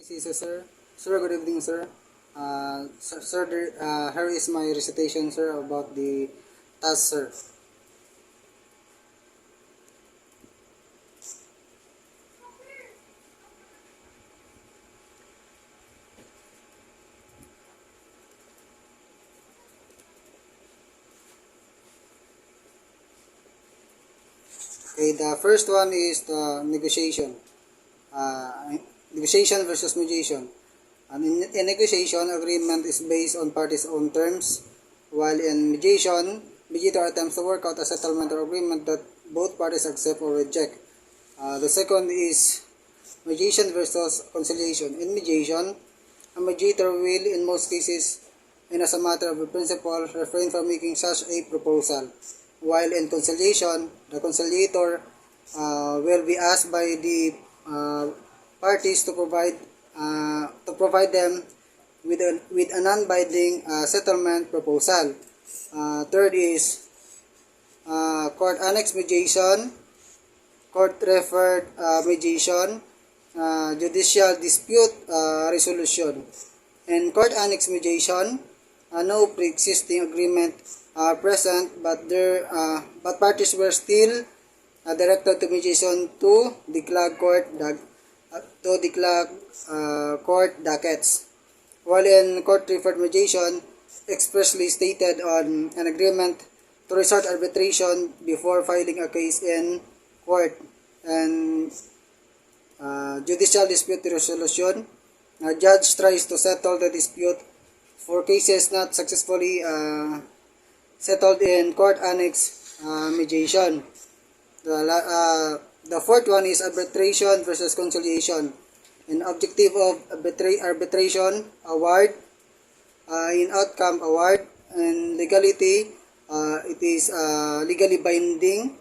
This is sir. Sir, good evening, sir. Here is my recitation, sir, about the task, sir. Okay, the first one is the negotiation. Uh, Negotiation versus mediation. And in negotiation, agreement is based on parties' own terms, while in mediation, mediator attempts to work out a settlement or agreement that both parties accept or reject. The second is mediation versus conciliation. In mediation, a mediator will, in most cases, and as a matter of principle, refrain from making such a proposal. While in conciliation, the conciliator will be asked by the parties to provide them with a non-binding settlement proposal. Third is court annex mediation, court referred mediation, judicial dispute resolution. In court annex mediation, no pre-existing agreement are present, but parties were still directed to mediation to declare court dockets. While in court referred mediation, expressly stated on an agreement to resort arbitration before filing a case in court. And judicial dispute resolution, a judge tries to settle the dispute for cases not successfully settled in court annex mediation. The fourth one is arbitration versus conciliation. In objective of arbitration, award, in outcome, award, and legality, it is legally binding.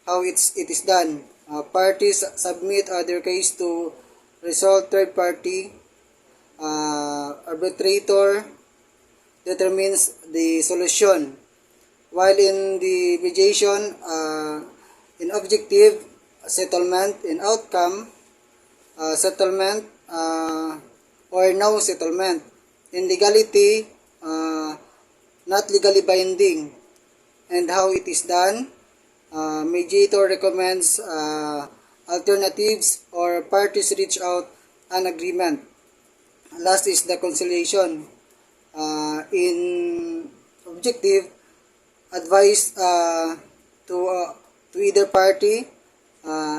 How it is done. Parties submit their case to resolve third party. Arbitrator determines the solution. While in the mediation, in objective, settlement, in outcome, settlement, or no settlement. In legality, not legally binding. And how it is done, mediator recommends alternatives or parties reach out an agreement. Last is the conciliation. In objective, advice to either party.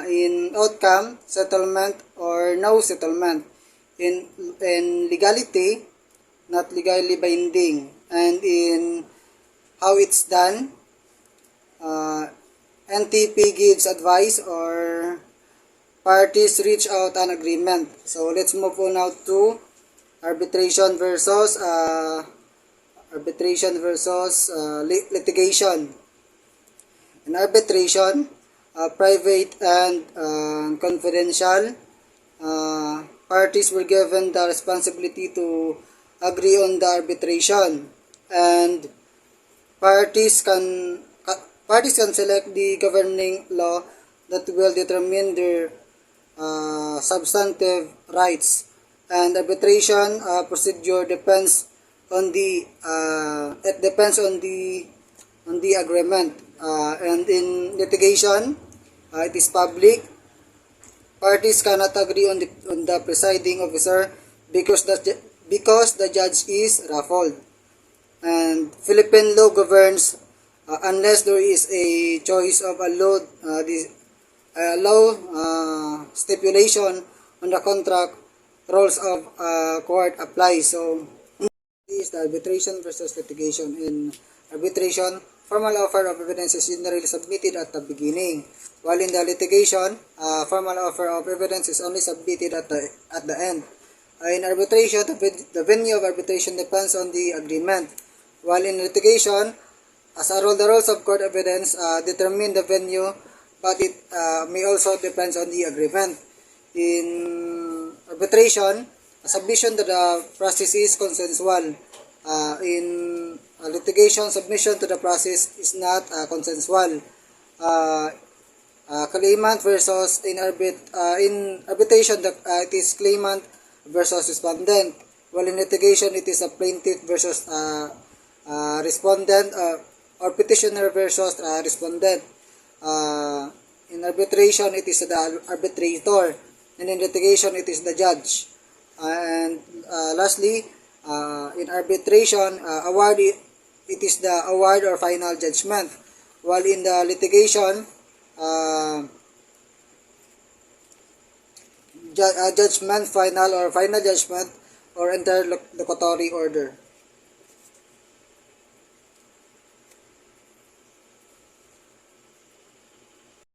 In outcome, settlement or no settlement. In legality, not legally binding. And in how it's done, NTP gives advice or parties reach out an agreement. So let's move on now to arbitration versus litigation. In arbitration, private and confidential, parties were given the responsibility to agree on the arbitration, and parties can select the governing law that will determine their substantive rights. And arbitration procedure depends on the agreement. And in litigation, it is public. Parties cannot agree on the presiding officer because the judge is ruffled. And Philippine law governs unless there is a choice of a law stipulation on the contract, rules of court apply. So this is the arbitration versus litigation. In arbitration, formal offer of evidence is generally submitted at the beginning, while in the litigation, formal offer of evidence is only submitted at the end. In arbitration, the venue of arbitration depends on the agreement, while in litigation, as a rule, the rules of court evidence determine the venue, but it may also depend on the agreement. In arbitration, submission to the process is consensual. In litigation, submission to the process is not consensual. Claimant versus in arbitration, it is claimant versus respondent. While in litigation, it is a plaintiff versus respondent, or petitioner versus respondent. In arbitration, it is the arbitrator, and in litigation, it is the judge. And lastly, in arbitration, award, it is the award or final judgment. While in the litigation, judgment, final judgment, or interlocutory order.